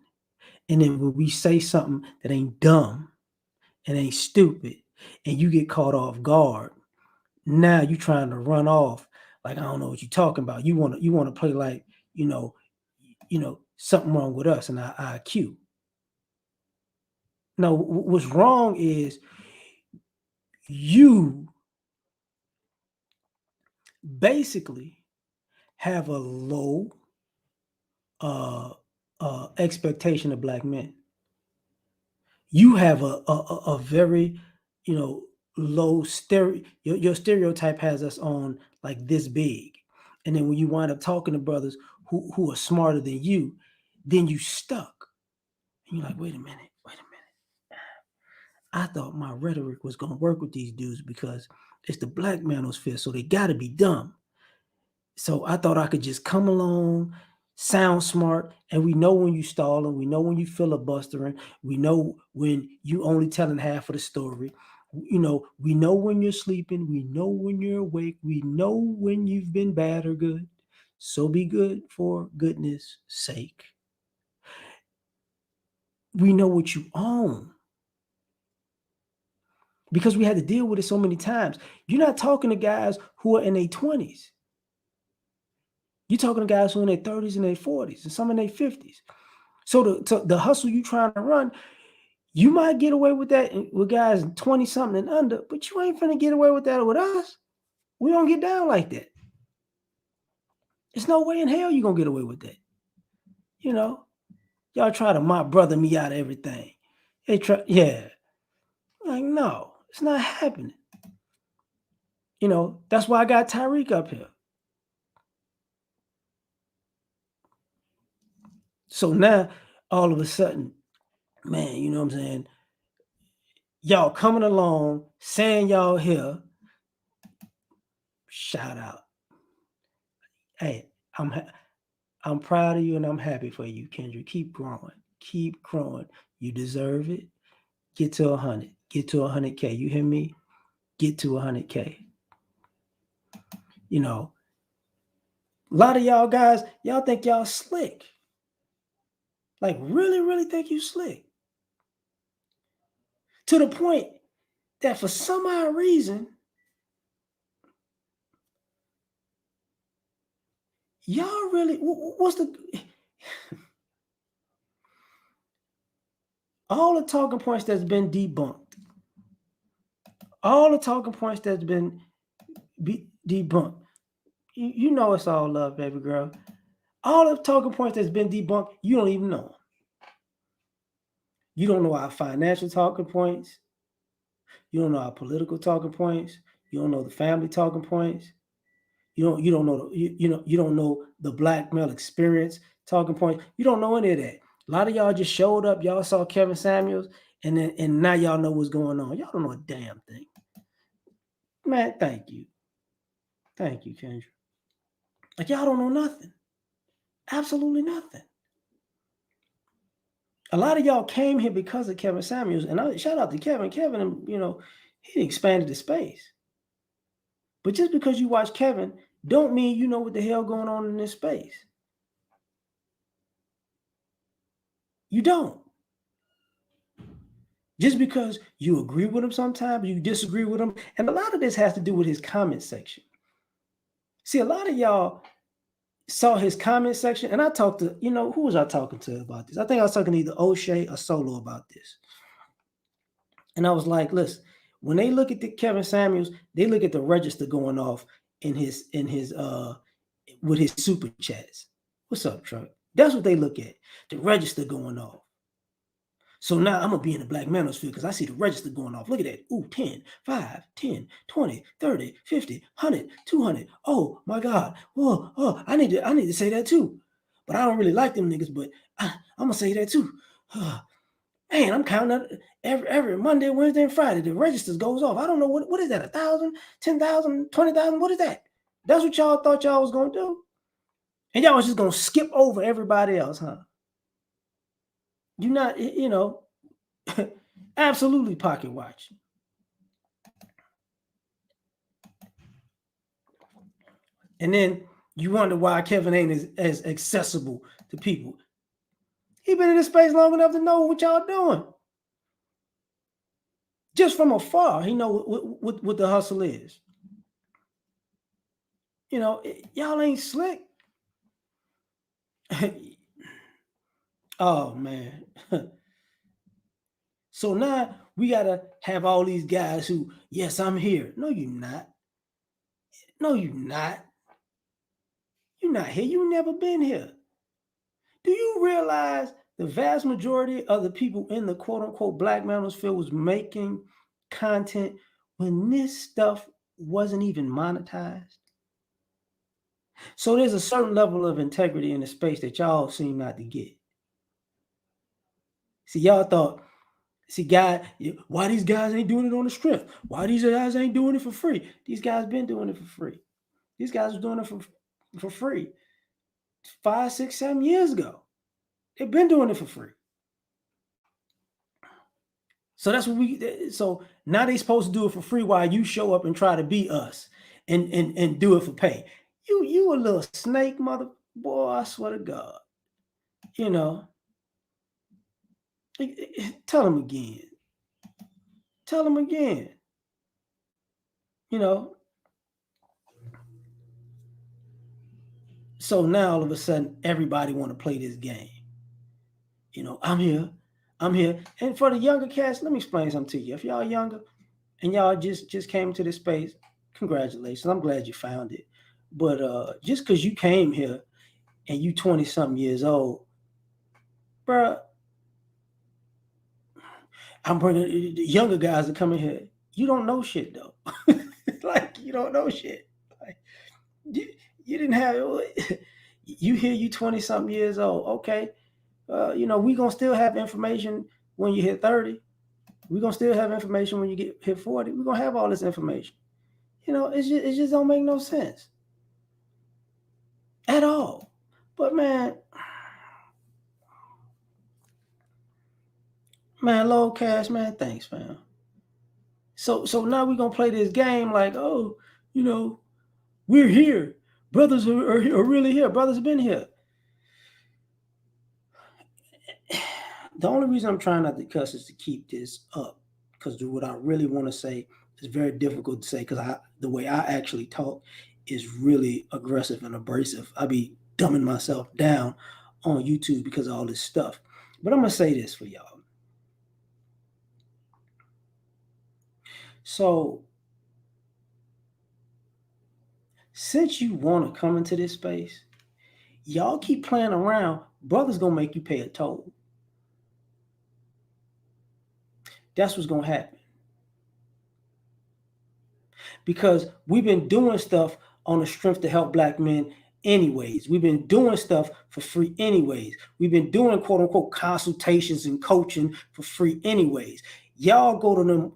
And then when we say something that ain't dumb and ain't stupid, and you get caught off guard, now you trying to run off like, I don't know what you're talking about. You want to play like, you know, something wrong with us and our IQ. No, what's wrong is you basically have a low expectation of black men. You have a very, low stereo. Your stereotype has us on like this big, and then when you wind up talking to brothers who are smarter than you, then you stuck. And you're like, wait a minute. I thought my rhetoric was gonna work with these dudes because it's the black manosphere, so they gotta be dumb. So I thought I could just come along, sound smart, and we know when you stalling, we know when you filibustering, we know when you only telling half of the story. We know when you're sleeping, we know when you're awake, we know when you've been bad or good. So be good for goodness sake. We know what you own because we had to deal with it so many times. You're not talking to guys who are in their 20s. You're talking to guys who are in their 30s and their 40s and some in their 50s. So the hustle you trying to run, you might get away with that with guys 20 something and under, but you ain't finna get away with that with us. We don't get down like that. There's no way in hell you gonna get away with that. Y'all try to my brother me out of everything. They try, yeah. Like, no, it's not happening. That's why I got Tyreek up here. So now, all of a sudden, man, you know what I'm saying? Y'all coming along, saying y'all here. Shout out. Hey, I'm proud of you and I'm happy for you, Kendra. Keep growing. Keep growing. You deserve it. Get to 100. Get to 100K. You hear me? Get to 100K. A lot of y'all guys, y'all think y'all slick. Like, really, really think you slick. To the point that for some odd reason, y'all really, what's the, all the talking points that's been debunked, all the talking points that's been debunked, you know it's all love, baby girl. All the talking points that's been debunked, you don't even know them. You don't know our financial talking points. You don't know our political talking points. You don't know the family talking points. You don't know you don't know the black male experience talking points. You don't know any of that. A lot of y'all just showed up. Y'all saw Kevin Samuels, and now y'all know what's going on. Y'all don't know a damn thing. Man, thank you, Kendra. Like, y'all don't know nothing. Absolutely nothing. A lot of y'all came here because of Kevin Samuels, and shout out to Kevin. Kevin, he expanded the space. But just because you watch Kevin, don't mean you know what the hell going on in this space. You don't. Just because you agree with him sometimes, you disagree with him. And a lot of this has to do with his comment section. See, a lot of y'all, saw his comment section, and I talked to, who was I talking to about this? I think I was talking to either O'Shea or Solo about this. And I was like, listen, when they look at the Kevin Samuels, they look at the register going off in his with his super chats. What's up, Truck? That's what they look at. The register going off. So now I'm going to be in the Black Manosphere because I see the register going off. Look at that. Ooh, 10, 5, 10, 20, 30, 50, 100, 200. Oh, my God. Whoa, oh, I need to say that too. But I don't really like them niggas, but I'm going to say that too. Man, I'm counting up every Monday, Wednesday, and Friday. The registers goes off. I don't know what is that, 1,000, 10,000, 20,000? What is that? That's what y'all thought y'all was going to do? And y'all was just going to skip over everybody else, huh? You're not, absolutely pocket watch. And then you wonder why Kevin ain't as accessible to people. He been in this space long enough to know what y'all doing. Just from afar, he know what the hustle is. Y'all ain't slick. Oh, man. So now we got to have all these guys who, yes, I'm here. No, you're not. No, you're not. You're not here. You've never been here. Do you realize the vast majority of the people in the quote-unquote Black Manosphere was making content when this stuff wasn't even monetized? So there's a certain level of integrity in the space that y'all seem not to get. See, y'all thought, why these guys ain't doing it on the strength? Why these guys ain't doing it for free? These guys been doing it for free. These guys were doing it for free 5, 6, 7 years ago. They've been doing it for free. So that's what so now they supposed to do it for free while you show up and try to be us and do it for pay. You a little snake, mother boy, I swear to God. Tell them again. Tell them again. So now all of a sudden everybody want to play this game. I'm here. And for the younger cats, let me explain something to you. If y'all younger and y'all just came to this space, congratulations. I'm glad you found it. But just because you came here and you 20-something years old, bruh, I'm bringing the younger guys that come in here. You don't know shit, though. Like, you don't know shit. Like, you didn't have, you hear you 20-something years old. Okay. We going to still have information when you hit 30. We're going to still have information when you hit 40. We're going to have all this information. It just don't make no sense at all. But man, low cash, man, thanks, fam. So now we're going to play this game like, oh, we're here. Brothers are really here. Brothers have been here. The only reason I'm trying not to cuss is to keep this up, because what I really want to say is very difficult to say, because the way I actually talk is really aggressive and abrasive. I be dumbing myself down on YouTube because of all this stuff. But I'm going to say this for y'all. So since you want to come into this space, y'all keep playing around, brothers going to make you pay a toll. That's what's going to happen. Because we've been doing stuff on the strength to help Black men anyways. We've been doing stuff for free anyways. We've been doing quote unquote consultations and coaching for free anyways. Y'all go to them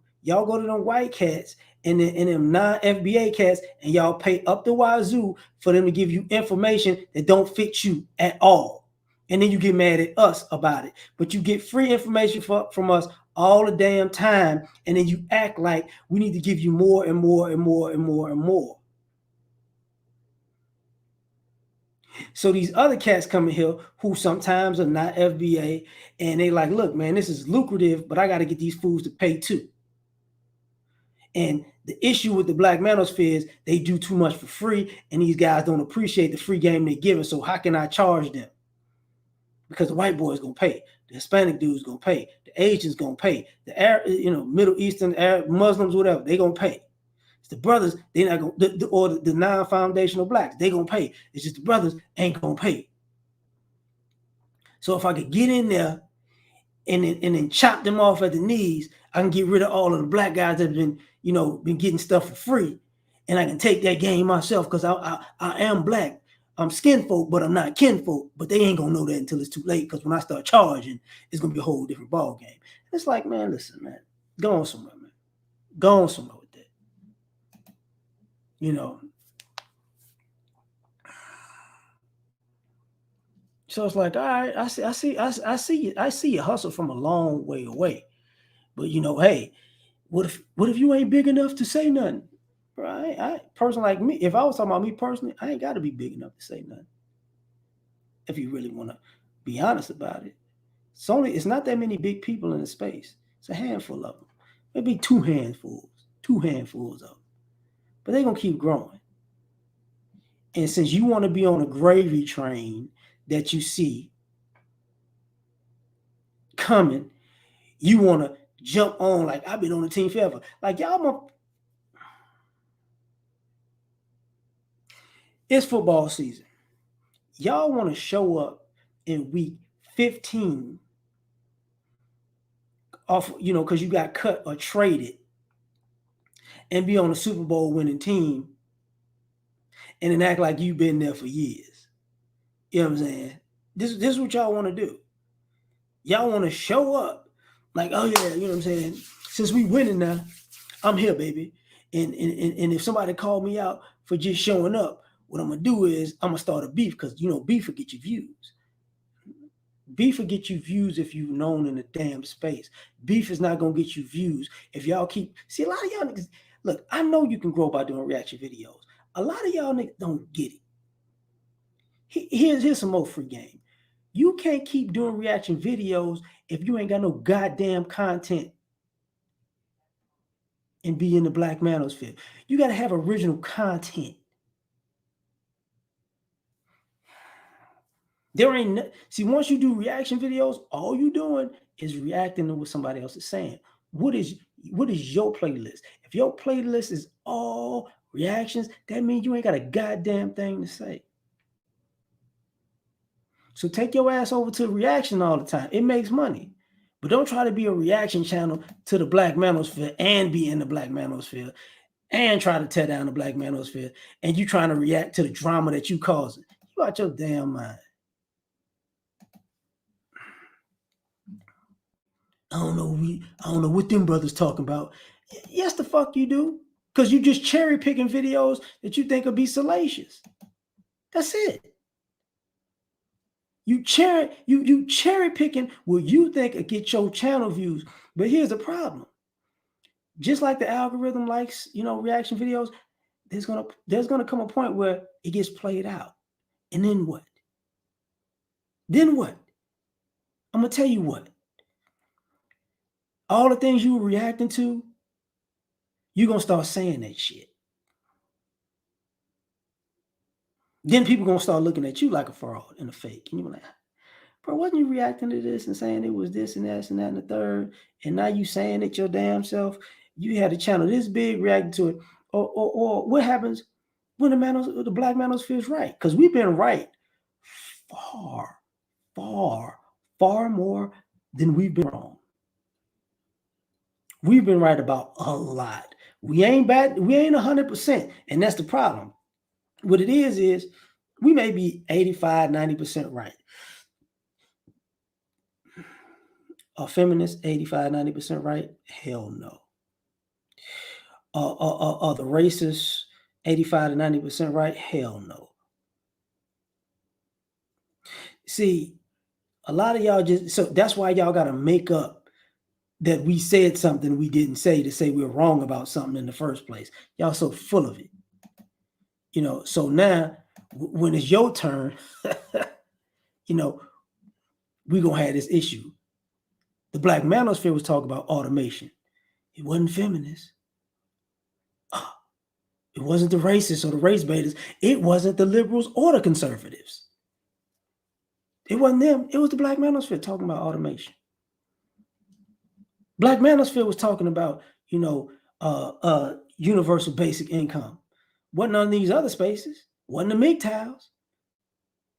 white cats and them non-FBA cats, and y'all pay up the wazoo for them to give you information that don't fit you at all. And then you get mad at us about it. But you get free information from us all the damn time, and then you act like we need to give you more and more and more and more and more. So these other cats coming here who sometimes are not FBA, and they like, look, man, this is lucrative, but I got to get these fools to pay too. And the issue with the Black Manosphere is they do too much for free, and these guys don't appreciate the free game they're giving. So how can I charge them? Because the white boy is gonna pay, the Hispanic dude's gonna pay, the Asian's gonna pay, the Arab, Middle Eastern, Arab, Muslims, whatever, they gonna pay. It's the brothers, they're not gonna, or the non-foundational blacks, they gonna pay. It's just the brothers ain't gonna pay. So if I could get in there and then chop them off at the knees, I can get rid of all of the black guys that have been getting stuff for free, and I can take that game myself because I am black. I'm skin folk, but I'm not kin folk. But they ain't gonna know that until it's too late. Because when I start charging, it's gonna be a whole different ball game. It's like, man, listen, man, go on somewhere, man, go on somewhere with that. So it's like, all right, I see you hustle from a long way away. But hey, what if you ain't big enough to say nothing? Right? I person like me, if I was talking about me personally, I ain't got to be big enough to say nothing. If you really want to be honest about it, it's not that many big people in the space. It's a handful of them, maybe two handfuls of them, but they're gonna keep growing. And since you want to be on a gravy train that you see coming, you want to jump on like I've been on the team forever. Like y'all, it's football season. Y'all want to show up in week 15 off, because you got cut or traded, and be on a Super Bowl winning team, and then act like you've been there for years. You know what I'm saying? This is what y'all want to do. Y'all want to show up like, oh yeah, you know what I'm saying? Since we winning now, I'm here, baby. And if somebody called me out for just showing up, what I'm gonna do is I'm gonna start a beef, because beef will get you views. Beef will get you views if you've known in the damn space. Beef is not gonna get you views if y'all see a lot of y'all niggas. Look, I know you can grow by doing reaction videos. A lot of y'all niggas don't get it. Here's some more free game. You can't keep doing reaction videos if you ain't got no goddamn content and be in the Black Manosphere. You got to have original content. Once you do reaction videos, all you doing is reacting to what somebody else is saying. What is your playlist? If your playlist is all reactions, that means you ain't got a goddamn thing to say. So take your ass over to reaction all the time. It makes money. But don't try to be a reaction channel to the Black Manosphere and be in the Black Manosphere and try to tear down the Black Manosphere, and you trying to react to the drama that you causing. You out your damn mind. I don't know what them brothers talking about. Yes, the fuck you do. Because you just cherry picking videos that you think will be salacious. That's it. You cherry picking what you think will get your channel views. But here's the problem. Just like the algorithm likes, reaction videos, there's gonna come a point where it gets played out. And then what? I'm gonna tell you what. All the things you were reacting to, you're gonna start saying that shit. Then people gonna start looking at you like a fraud and a fake. And you're like, bro, wasn't you reacting to this and saying it was this and that and that and the third? And now you saying it your damn self. You had a channel this big reacting to it. Or what happens when the Black Manosphere is right? Because we've been right far, far, far more than we've been wrong. We've been right about a lot. We ain't 100%, and that's the problem. What it is we may be 85, 90% right. Are feminists 85, 90% right? Hell no. Are the racists 85 to 90% right? Hell no. See, a lot of y'all so that's why y'all got to make up that we said something we didn't say to say we're wrong about something in the first place. Y'all so full of it. So now when it's your turn, we're going to have this issue. The Black Manosphere was talking about automation. It wasn't feminist. It wasn't the racists or the race baiters. It wasn't the liberals or the conservatives. It wasn't them. It was the Black Manosphere talking about automation. Black Manosphere was talking about, universal basic income. Wasn't on these other spaces. Wasn't the MGTOWs. You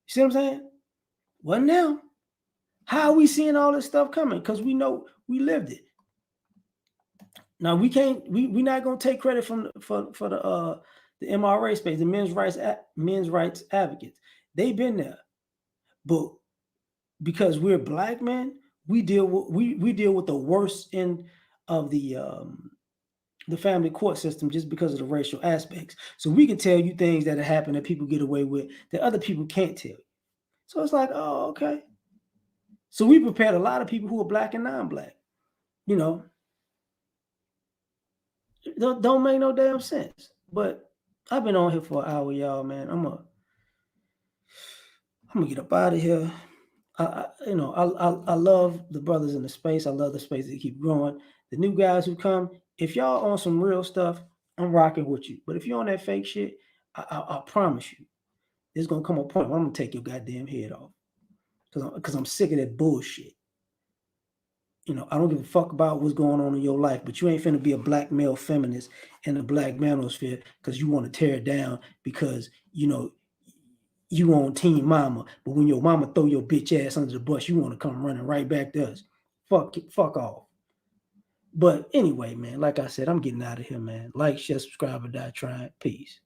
see what I'm saying? Wasn't them. How are we seeing all this stuff coming? Because we know we lived it. Now we can't. We're not gonna take credit for the MRA space, the men's rights advocates. They've been there, but because we're Black men, we deal with the worst end of the family court system just because of the racial aspects. So we can tell you things that happen that people get away with that other people can't tell you. So it's like, oh, okay. So we prepared a lot of people who are Black and non-Black. Don't make no damn sense. But I've been on here for an hour, y'all, man. I'm gonna get up out of here. I love the brothers in the space. I love the space that keep growing. The new guys who come, if y'all on some real stuff, I'm rocking with you. But if you're on that fake shit, I promise you, there's gonna come a point where I'm gonna take your goddamn head off. Because I'm sick of that bullshit. I don't give a fuck about what's going on in your life, but you ain't finna be a Black male feminist in the Black manosphere because you want to tear it down because, you on team mama, but when your mama throw your bitch ass under the bus, you want to come running right back to us. Fuck off. But anyway, man, like I said, I'm getting out of here, man. Like, share, subscribe, or die trying. Peace.